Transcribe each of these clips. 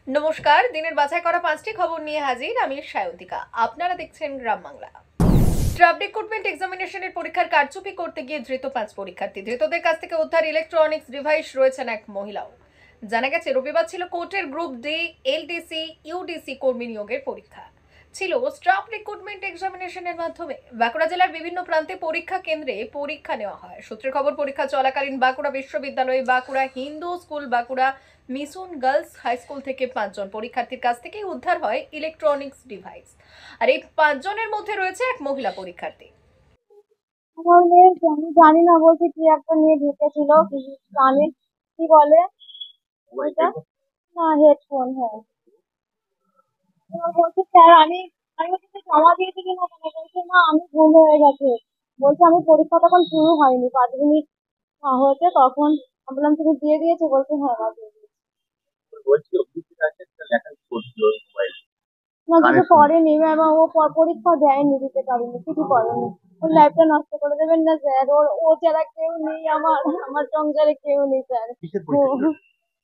নমস্কার, দিনের বাছাই করা 5টি খবর নিয়ে হাজির আমি সায়ন্তিকা। আপনারা দেখছেন গ্রাম বাংলা। স্টাফ রিক্রুটমেন্ট এক্সামিনেশনের পরীক্ষার কারচুপি করতে গিয়ে ধৃত 5 পরীক্ষার্থী। ধৃতদের কাছ থেকে উদ্ধার ইলেকট্রনিক্স ডিভাইস, রয়েছেন এক মহিলাও। জানা গেছে রবিবার ছিল কোর্টের গ্রুপ ডি এলডিসি ইউডিসি কর্মী নিয়োগের পরীক্ষা। ছিল স্টাফ রিক্রুটমেন্ট এক্সামিনেশনের মাধ্যমে বাঁকুড়া জেলার বিভিন্ন প্রান্তে পরীক্ষা কেন্দ্রে পরীক্ষা নেওয়া হয়। সূত্রের খবর, পরীক্ষা চলাকালীন বাঁকুড়া বিশ্ববিদ্যালয়, Bankura Hindu school, Bankura mission girls high school থেকে 5 জন পরীক্ষার্থীর কাছ থেকে উদ্ধার হয় ইলেকট্রনিক্স ডিভাইস। আর এই 5 জনের মধ্যে রয়েছে এক মহিলা পরীক্ষার্থী। আমার মেয়ে আমি জানি না, বলছে কি একটা নিয়ে ঢুকেছিল কানে, কি বলে ওইটা, না হেডফোন, হ্যাঁ। এবার বলছে স্যার আমি বলছি যে জমা দিয়েছি কিনা কেন, বলছে না আমি ভুল হয়ে গেছে। বলছে আমি পরীক্ষা তখন শুরু হয়নি, 5 মিনিট হয়েছে তখন। আমি বললাম তুমি দিয়ে দিয়েছো, বলছে হ্যাঁ মা দিয়ে দিয়েছি। না কিছু করেনি ম্যাম, ও পরীক্ষা দেয়নি, দিতে পারেনি, কিছু করেনি। ওর লাইফটা নষ্ট করে দেবেন না স্যার, ও ছাড়া কেউ নেই, আমার সংসারে কেউ নেই স্যার।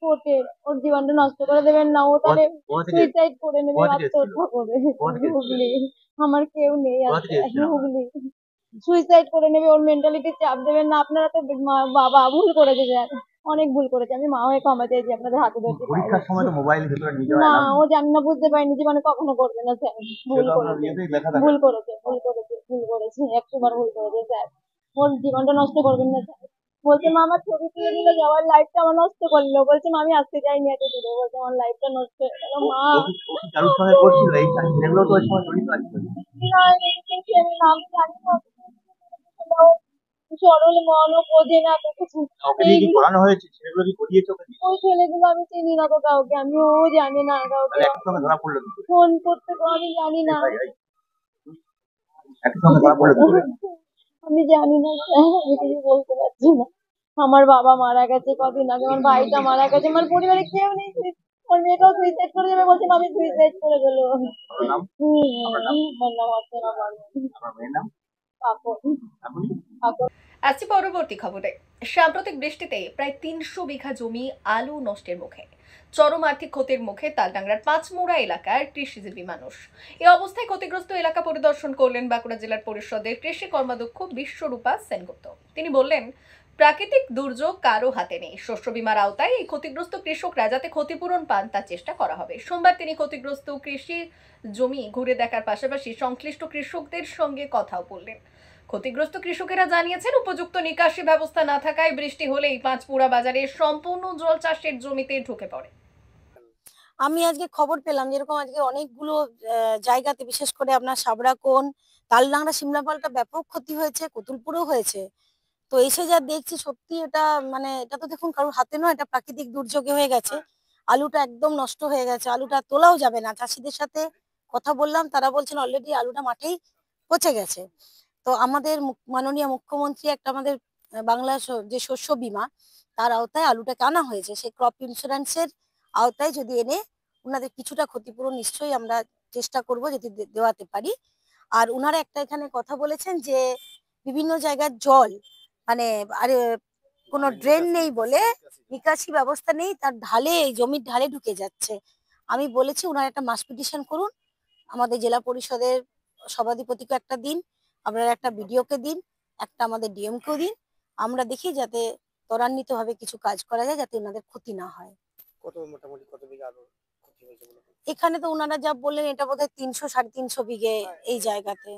কোর্টের ওর জীবনটা নষ্ট করে দেবেন না, ও তাহলে সুইসাইড করে নেবে, আত্মহত্যা করবে। হুগলি, আমার কেউ নেই আছে, হুগলি সুইসাইড করে নেবে, ওর মেন্টালিটি চাপ দেবেন না। আপনারা তো বাবা ভুল করেছে স্যার, অনেক ভুল করেছে। আমি মা হয়ে ক্ষমা চাইছি, আপনাদের হাতে ধরছি। পরীক্ষার সময় তো মোবাইল ভিতরে নিয়ে যাওয়া না, ও জানি না, বুঝতে পারিনি, জীবনে কখনো করবে না স্যার। ভুল করেছে, ভুল করেছে, ভুল করেছে, ভুল করেছে, 100 বার ভুল করেছে স্যার। ওর জীবনটা নষ্ট করবেন না স্যার। বলছে মা আমার ছবি তুলে দিল, আমার লাইফটা আমার নষ্ট করলো। বলছে মা আমি আসতে চাইনি এত দূরে, বলছে আমার লাইফটা নষ্ট হয়ে গেল মা। কারোর সঙ্গে করছিল এই ছেলেগুলো তো ওই সময় জড়িত আছে না, দেখেছি আমি, নাম জানি না। সরল মন, ও বোঝে না তো কিছু। ওকে দিয়ে কি করানো হয়েছে? ছেলেগুলো কি করিয়েছে ওকে দিয়ে? ওই ছেলেগুলো আমি চিনি না তো কাউকে, আমি ও জানে না কাউকে। একসঙ্গে ধরা পড়লো কি করে? ফোন করতে তো আমি জানি না। একসঙ্গে ধরা পড়লো কি করে? আমি জানি না স্যার, আমি কিছু বলতে পারছি না। আমার বাবা মারা গেছে কদিন আগে, আমার ভাইটা মারা গেছে, আমার পরিবারে কেউ নেই। ওর মেয়েটাও সুইসাইড করে যাবে, বলছে আমি সুইসাইড করে ফেলবো। আমার নাম অর্চনা বর্মন। আমার মেয়ের নাম পাপন। পাপন। আসছি পরবর্তী খবরে। সাম্প্রতিক বৃষ্টিতে প্রায় 300 বিঘা জমি আলু নষ্টের মুখে। চরম আর্থিক ক্ষতির মুখে তালডাংরার পাঁচমোড়া এলাকার কৃষিজীবী মানুষ। এই অবস্থায় ক্ষতিগ্রস্ত এলাকা পরিদর্শন করলেন বাঁকুড়া জেলার পরিষদের কৃষি কর্মাধ্যক্ষ বিশ্বরূপা সেনগুপ্ত। তিনি বললেন, প্রাকৃতিক দুর্যোগ কারো হাতে নেই। শস্য বীমার আওতায় এই ক্ষতিগ্রস্ত কৃষকরা যাতে ক্ষতিপূরণ পান তার চেষ্টা করা হবে। সোমবার তিনি ক্ষতিগ্রস্ত কৃষি জমি ঘুরে দেখার পাশাপাশি সংশ্লিষ্ট কৃষকদের সঙ্গে কথাও বললেন। ক্ষতিগ্রস্ত কৃষকেরা জানিয়েছেন, উপযুক্ত নিকাশি ব্যবস্থা না থাকায় বৃষ্টি হলেই পাঁচপুরা বাজারে সম্পূর্ণ জল চাষের জমিতে ঢুকে পড়ে। আমি আজকে খবর পেলাম যেরকম আজকে অনেকগুলো জায়গাতে, বিশেষ করে আপনার সাবরাকোন, তালডাংরা, সিমলাপালটা ব্যাপক ক্ষতি হয়েছে, কতুলপুরেও হয়েছে। তো এসে যা দেখছি সত্যি এটা, মানে এটা তো দেখুন কারোর হাতে নয়, এটা প্রাকৃতিক দুর্যোগে হয়ে গেছে। আলুটা একদম নষ্ট হয়ে গেছে, আলুটা তোলাও যাবে না। চাষিদের সাথে কথা বললাম, তারা বলছেন অলরেডি আলুটা মাঠেই পচে গেছে। তো আমাদের মাননীয় মুখ্যমন্ত্রী একটা আমাদের বাংলা যে শস্য বীমা, তার আওতায় আলুটাকে আনা হয়েছে। সেই ক্রপ ইন্স্যুরেন্সের আওতায় যদি এনে ওনাদের কিছুটা ক্ষতিপূরণ নিশ্চয়ই আমরা চেষ্টা করব যদি দেওয়াতে পারি। আর ওনারা একটা এখানে কথা বলেছেন যে বিভিন্ন জায়গার জল, মানে আরে কোনো ড্রেন নেই বলে, নিকাশি ব্যবস্থা নেই, তার ঢালে, জমির ঢালে ঢুকে যাচ্ছে। আমি বলেছি ওনারা একটা মাস পিটিশন করুন, আমাদের জেলা পরিষদের সভাধিপতিকে একটা দিন, আপনারা একটা বিডিওকে দিন, একটা আমাদের ডিএমকেও দিন। আমরা দেখি যাতে ত্বরান্বিত ভাবে কিছু কাজ করা যায়, যাতে ওনাদের ক্ষতি না হয়। কত মোটামুটি কত বিঘা আলু ক্ষতি হয়েছে বলে? এখানে তো ওনারা যা বললেন এটা বোধহয় 300 সাড়ে 300 বিঘে এই জায়গাতে,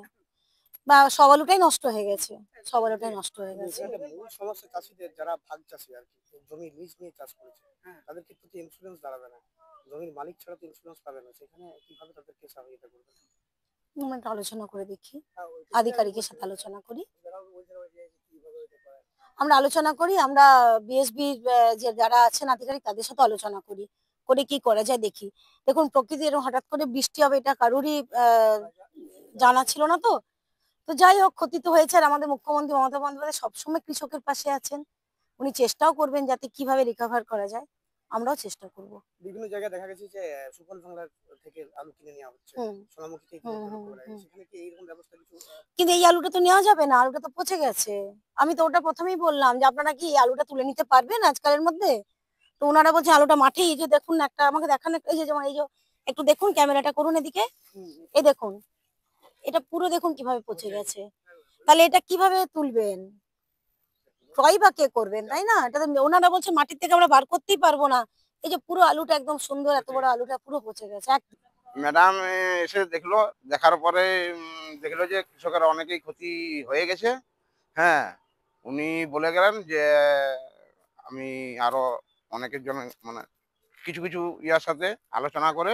বা সব আলুটাই নষ্ট হয়ে গেছে, সব আলুটাই নষ্ট হয়ে গেছে। মূল সমস্যা চাষিদের, যারা ভাগ চাষি আর কি, জমি লিজ নিয়ে চাষ করেছে, তাদের ক্ষেত্রে তো ইন্স্যুরেন্স দাঁড়াবে না। জমির মালিক ছাড়া তো ইন্স্যুরেন্স পাবে না, সেখানে কিভাবে তাদেরকে সহযোগিতা করবে? আমরা একটা আলোচনা করে দেখি, আধিকারিকের সাথে আলোচনা করি, আমরা আলোচনা করি, আমরা বিএসবি যে যারা আছেন আধিকারিক তাদের সাথে আলোচনা করি, করে কি করা যায় দেখি। দেখুন প্রকৃতি এরকম হঠাৎ করে বৃষ্টি হবে এটা কারোরই জানা ছিল না। তো তো যাই হোক, ক্ষতি তো হয়েছে। আর আমাদের মুখ্যমন্ত্রী মমতা বন্দ্যোপাধ্যায় সবসময় কৃষকের পাশে আছেন, উনি চেষ্টাও করবেন যাতে কিভাবে রিকভার করা যায়, আমরাও চেষ্টা করব। বিভিন্ন জায়গায় দেখা গেছে যে সুফল বাংলার থেকে আলু কিনে নেওয়া হচ্ছে, সোনামুখী থেকে সেখানে কি এইরকম ব্যবস্থা কিছু? কিন্তু এই আলুটা তো নেওয়া যাবে না, আলুটা তো পচে গেছে। আমি তো ওটা প্রথমেই বললাম যে আপনারা কি এই আলুটা তুলে নিতে পারবেন আজকালের মধ্যে। তো তো ওনারা বলছে আলুটা মাঠে, এই যে দেখুন একটা আমাকে দেখান, এই যে যেমন এই যে একটু দেখুন, ক্যামেরাটা করুন এদিকে, এই দেখুন এটা পুরো দেখুন কিভাবে পচে গেছে। তাহলে এটা কিভাবে তুলবেন, ক্রয় বা কে করবেন, তাই না? এটা তো ওনারা বলছে মাটির থেকে আমরা বার করতেই পারবো না। এই যে পুরো আলুটা একদম সুন্দর, এত বড় আলুটা পুরো পচে গেছে। ম্যাডাম এসে দেখলো, দেখার পরে দেখলো যে কৃষকের অনেকেই ক্ষতি হয়ে গেছে। হ্যাঁ, উনি বলে গেলেন যে আমি আরো অনেকের জন্য মানে কিছু কিছু ইয়ার সাথে আলোচনা করে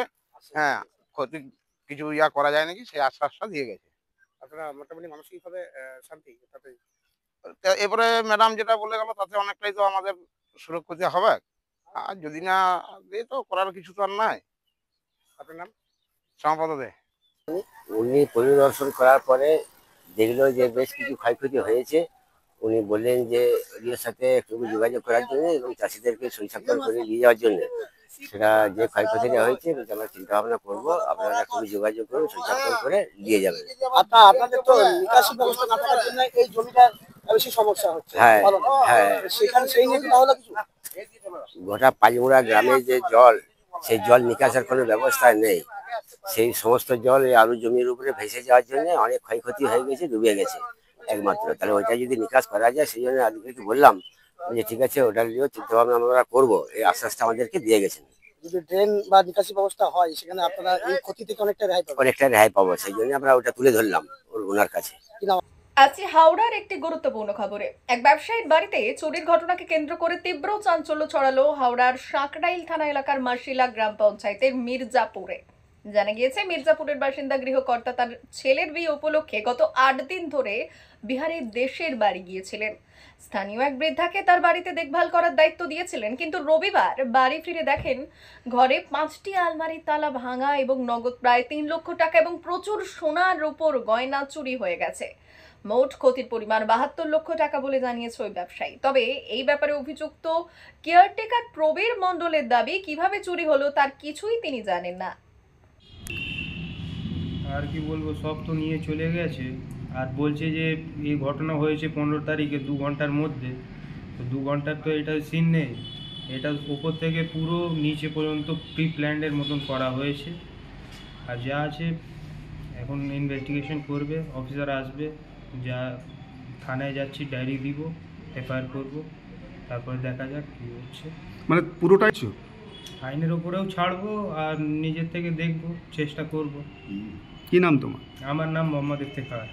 হ্যাঁ ক্ষতি কিছু ইয়া করা যায় নাকি সেই আশ্বাসটা দিয়ে গেছে। আপনারা মোটামুটি মানসিকভাবে শান্তি তাতে? তা এবারে ম্যাডাম যেটা বলে গেল তাতে অনেকটাই তো আমাদের সুরক্ষিত হবে, আর যদি না দিয়ে তো করার কিছু তো আর নাই। আপনার নাম? শ্যামাপদ দে। উনি পরিদর্শন করার পরে দেখলো যে বেশ কিছু ক্ষয়ক্ষতি হয়েছে। উনি বললেন যে ওদের সাথে একটু যোগাযোগ করার জন্য এবং চাষিদেরকে শৈশাক্ত করে নিয়ে যাওয়ার জন্য। সেটা যে ক্ষয়ক্ষতিটা হয়েছে আমরা চিন্তা ভাবনা করবো, আপনারা একটু যোগাযোগ করুন, শৈশাক্ত করে নিয়ে যাবেন। আপনাদের তো নিকাশি ব্যবস্থা না থাকার জন্য এই জমিটার বেশি সমস্যা হচ্ছে। হ্যাঁ হ্যাঁ, সেখানে সেই নিয়ে তাহলে কিছু গোটা পাঁচমুড়া গ্রামে যে জল, সেই জল নিকাশের কোনো ব্যবস্থা নেই। সেই সমস্ত জল এই আলু জমির উপরে ভেসে যাওয়ার জন্য অনেক ক্ষয়ক্ষতি হয়ে গেছে, ডুবে গেছে একমাত্র। তাহলে ওইটা যদি নিকাশ করা যায়, সেই জন্য আজকে বললাম যে ঠিক আছে ওটা নিয়েও চিন্তা ভাবনা আমরা করবো, এই আশ্বাসটা আমাদেরকে দিয়ে গেছেন। যদি ড্রেন বা নিকাশি ব্যবস্থা হয় সেখানে আপনারা এই ক্ষতি থেকে অনেকটা রেহাই পাবেন। অনেকটা রেহাই পাবো, সেই জন্য আমরা ওটা তুলে ধরলাম ওনার কাছে। আজকে হাওড়ার একটি গুরুত্বপূর্ণ খবরে এক ব্যবসায়ীর বাড়িতে চুরির ঘটনাকে কেন্দ্র করে তীব্র চাঞ্চল্য ছড়ালো হাওড়ার সাঁকরাইল থানা এলাকার মাসিলা গ্রাম পঞ্চায়েতের মির্জাপুরে। জানা গিয়েছে মির্জাপুরের বাসিন্দা গৃহকর্তা তার ছেলের বিয়ে উপলক্ষে গত 8 দিন ধরে বিহারের দেশের বাড়ি গিয়েছিলেন। স্থানীয় এক বৃদ্ধাকে তার বাড়িতে দেখভাল করার দায়িত্ব দিয়েছিলেন, কিন্তু রবিবার বাড়ি ফিরে দেখেন ঘরে 5টি আলমারির তালা ভাঙা এবং নগদ প্রায় 3 লক্ষ টাকা এবং প্রচুর সোনার রূপোর গয়না চুরি হয়ে গেছে। মোট ক্ষতির পরিমাণ 72 লক্ষ টাকা বলে জানিয়েছে ওই ব্যবসায়ী। তবে এই ব্যাপারে অভিযুক্ত কেয়ারটেকার প্রবীর মণ্ডলের দাবি, কিভাবে চুরি হলো তার কিছুই তিনি জানেন না। আর কি বলবো, সব তো নিয়ে চলে গেছে। আর বলছে যে এই ঘটনা হয়েছে 15 তারিখে 2 ঘন্টার মধ্যে। তো 2 ঘন্টার তো এটা সিন নেই, এটা উপর থেকে পুরো নিচে পর্যন্ত প্রি প্ল্যান্ডের মতন করা হয়েছে। আর যা আছে এখন ইনভেস্টিগেশন করবে, অফিসার আসবে, যা থানায় যাচ্ছি ডায়েরি দিব, এফআইআর করব, তারপরে দেখা যাক কী হচ্ছে। মানে পুরোটাই আইনের ওপরেও ছাড়বো আর নিজের থেকে দেখব, চেষ্টা করব। কি নাম তোমার? আমার নাম মোহাম্মদ ইফতেখার।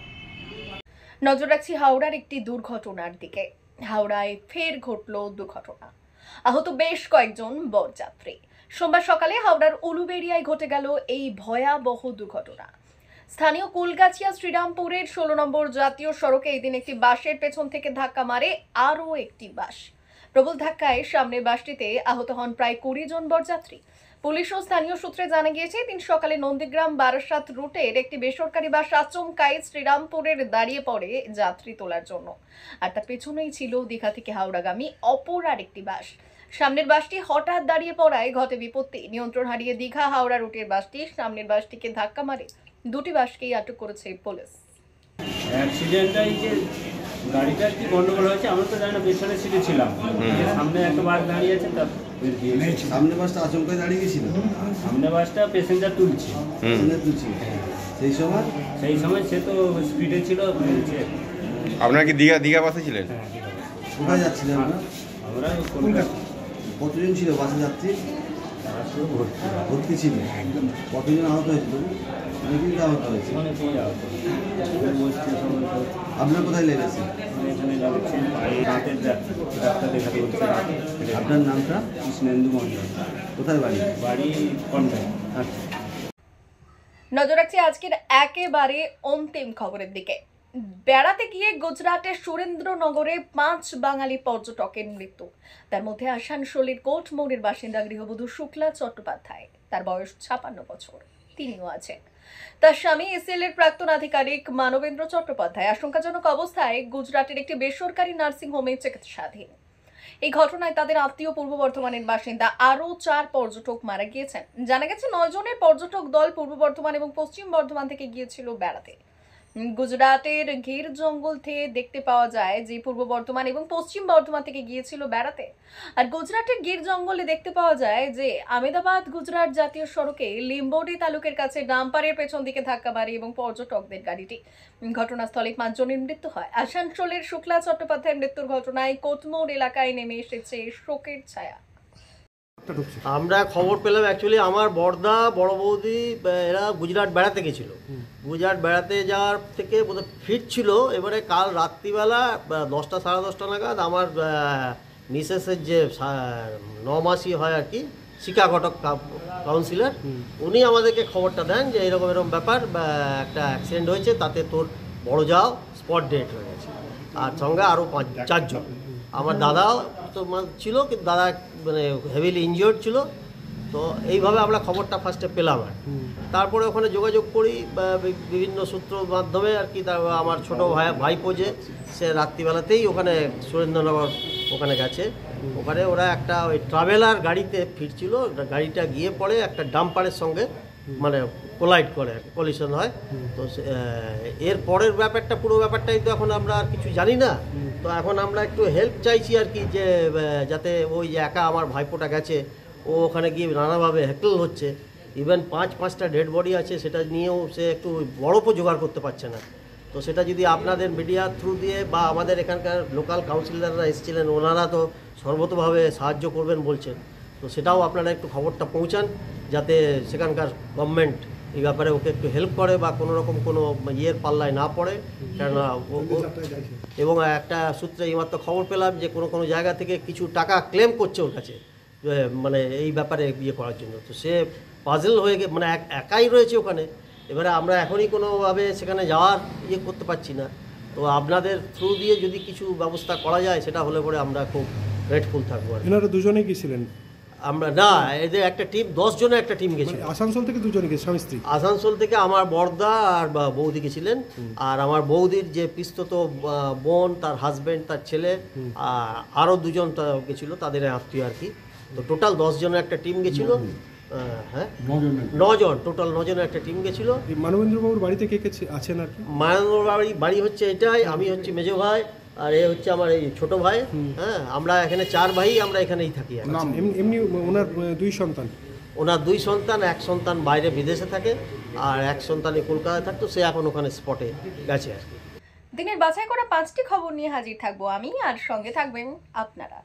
নজর রাখছি হাওড়ার একটি দুর্ঘটনার দিকে। হাওড়ায় ফের ঘটল দুর্ঘটনা, আহত বেশ কয়েকজন বরযাত্রী। সোমবার সকালে হাওড়ার উলুবেড়িয়ায় ঘটে গেল এই ভয়াবহ দুর্ঘটনা। স্থানীয় কুলগাছিয়া শ্রীরামপুরের 16 নম্বর জাতীয় সড়কে এই দিন একটি বাসের পেছন থেকে ধাক্কা মারে আরও একটি বাস। প্রবল ধাক্কায় সামনের বাসটিতে আহত হন প্রায় 20 জন বরযাত্রী। পুলিশ ও স্থানীয় সূত্রে জানা গিয়েছে, দিন সকালে নন্দীগ্রাম বারাসাত রুটের একটি বেসরকারি বাস আচমকাই শ্রীরামপুরের দাঁড়িয়ে পড়ে যাত্রী তোলার জন্য। আর তার পেছনেই ছিল দীঘা থেকে হাওড়াগামী অপর আরেকটি বাস। সামনের বাসটি হঠাৎ দাঁড়িয়ে পড়ায় ঘটে বিপত্তি। নিয়ন্ত্রণ হারিয়ে দীঘা হাওড়া রুটের বাসটি সামনের বাসটিকে ধাক্কা মারে। দুটি বাসকেই আটক করেছে পুলিশ। অ্যাক্সিডেন্টটাই যে গাড়িটার কি গন্ডগোল হয়েছে আমরা তো জানি না, পেছনের সিটে ছিলাম, সামনে একটা বাস দাঁড়িয়ে আছে, তার সামনে বাসটা আচমকাই দাঁড়িয়ে গেছিল, সামনে বাসটা প্যাসেঞ্জার তুলছে, সেই সময় সে তো স্পিডে ছিল। আপনারা কি দীঘা বাসে ছিলেন? কোথায় যাচ্ছিলেন আমরা কলকাতা। কতজন ছিল বাসে যাত্রী? ভর্তি ছিল। কতজন আহত হয়েছিল? অনেকেই আহত হয়েছে। আপনার কোথায় লেগেছে? আপনার নামটা? কৃষ্ণেন্দু মন্ডল। কোথায় বাড়ি? বাড়ি কন্টাক্ট। নজর রাখছি আজকের একেবারে অন্তিম খবরের দিকে। বেড়াতে গিয়ে গুজরাটের সুরেন্দ্রনগরে 5 বাঙালি পর্যটকের মৃত্যু। তার মধ্যে আসানসোলের কোটমোড়ের বাসিন্দা গৃহবধূ শুক্লা চট্টোপাধ্যায়, তার বয়স 56 বছর, তিনিও আছেন। তার স্বামী এসএল এর প্রাক্তন আধিকারিক মানবেন্দ্র চট্টোপাধ্যায় আশঙ্কাজনক অবস্থায় গুজরাটের একটি বেসরকারি নার্সিং হোমে চিকিৎসাধীন। এই ঘটনায় তাদের আত্মীয় পূর্ব বর্ধমানের বাসিন্দা আরও 4 পর্যটক মারা গিয়েছেন। জানা গেছে 9 জনের পর্যটক দল পূর্ব বর্ধমান এবং পশ্চিম বর্ধমান থেকে গিয়েছিল বেড়াতে। গুজরাটের গির জঙ্গল থেকে দেখতে পাওয়া যায় যে পূর্ব বর্ধমান এবং পশ্চিম বর্ধমান থেকে গিয়েছিল বেড়াতে। আর গুজরাটের গির জঙ্গলে দেখতে পাওয়া যায় যে আহমেদাবাদ গুজরাট জাতীয় সড়কে লিম্বোডি তালুকের কাছে ডাম্পারের পেছন দিকে ধাক্কা মারে এবং পর্যটকদের গাড়িটি। ঘটনাস্থলে 5 জনের মৃত্যু হয়। আসানসোলের শুক্লা চট্টোপাধ্যায়ের মৃত্যুর ঘটনায় কোটমোড় এলাকায় নেমে এসেছে শোকের ছায়া। আমরা খবর পেলাম, অ্যাকচুয়ালি আমার বড়দা বড় বৌদি এরা গুজরাট বেড়াতে গেছিলো। গুজরাট বেড়াতে যাওয়ার থেকে বোধহয় ফিরছিল। এবারে কাল রাত্রিবেলা 10টা সাড়ে 10টা নাগাদ আমার মিসেসের যে 9 মাসই হয় আর কি, শিক্ষা ঘটক কাউন্সিলর, উনি আমাদেরকে খবরটা দেন যে এরকম এরকম ব্যাপার, একটা অ্যাক্সিডেন্ট হয়েছে, তাতে তোর বড় যাও স্পট ডেট হয়ে গেছে, আর সঙ্গে আরও 4 জন। আমার দাদাও তো ছিল, কিন্তু দাদা মানে হেভিলি ইনজিওর্ড ছিল। তো এইভাবে আমরা খবরটা ফার্স্টে পেলাম। আর তারপরে ওখানে যোগাযোগ করি বিভিন্ন সূত্র মাধ্যমে আর কি। আমার ছোটো ভাইপো যে সে রাত্রিবেলাতেই ওখানে সুরেন্দ্রনগর ওখানে গেছে। ওখানে ওরা একটা ওই ট্রাভেলার গাড়িতে ফিরছিল, গাড়িটা গিয়ে পড়ে একটা ডাম্পারের সঙ্গে মানে কোলাইড করে, কলিশন হয়। তো এর পরের ব্যাপারটা, পুরো ব্যাপারটাই তো এখন আমরা আর কিছু জানি না। তো এখন আমরা একটু হেল্প চাইছি আর কি, যে যাতে ওই যে একা আমার ভাইপোটা গেছে, ও ওখানে গিয়ে নানাভাবে হ্যাকল হচ্ছে। ইভেন 5-5টা ডেড বডি আছে, সেটা নিয়েও সে একটু বরফও জোগাড় করতে পারছে না। তো সেটা যদি আপনাদের মিডিয়ার থ্রু দিয়ে বা আমাদের এখানকার লোকাল কাউন্সিলররা এসেছিলেন, ওনারা তো সর্বতভাবে সাহায্য করবেন বলছেন। তো সেটাও আপনারা একটু খবরটা পৌঁছান, যাতে সেখানকার গভর্নমেন্ট এই ব্যাপারে ওকে একটু হেল্প করে বা কোনো রকম কোনো ইয়ের পাল্লায় না পড়ে। কেননা এবং একটা সূত্রে এইমাত্র খবর পেলাম যে কোনো জায়গা থেকে কিছু টাকা ক্লেম করছে ওর কাছে, মানে এই ব্যাপারে ইয়ে করার জন্য। তো সে পাজল হয়ে গিয়ে মানে একাই রয়েছে ওখানে। এবারে আমরা এখনই কোনোভাবে সেখানে যাওয়ার ইয়ে করতে পারছি না। তো আপনাদের থ্রু দিয়ে যদি কিছু ব্যবস্থা করা যায়, সেটা হলে পরে আমরা খুব গ্রেটফুল থাকবো। এনারা দুজনেই গেছিলেন? আমরা না, এদের একটা টিম, 10 জনের একটা টিম গেছিল। আসানসোল থেকে দুজনে গেছে, স্বামী স্ত্রী? আসানসোল থেকে আমার বড়দা আর বৌদি গেছিলেন, আর আমার বৌদির যে পিস্তত বোন, তার হাজব্যান্ড, তার ছেলে, আরও 2 জন গেছিলো, তাদের আত্মীয় আর কি। তো টোটাল 10 জনের একটা টিম গেছিল। হ্যাঁ, 9 জন, টোটাল 9 জনের একটা টিম গেছিল। মানবেন্দ্রবাবুর বাড়িতে কে কে আছেন আর কি? মানবেন্দ্র বাড়ি হচ্ছে এটাই, আমি হচ্ছে মেজো ভাই, আর এ হচ্ছে আমার এই ছোট ভাই। হ্যাঁ, আমরা এখানে 4 ভাই, আমরা এখানেই থাকি। এমনি ওনার 2 সন্তান? ওনার 2 সন্তান, 1 সন্তান বাইরে বিদেশে থাকে, আর 1 সন্তানই কলকাতায় থাকতো, সে এখন ওখানে স্পটে গেছে আর কি। দিনের বাছাই করা 5টি খবর নিয়ে হাজির থাকবো আমি, আর সঙ্গে থাকবেন আপনারা।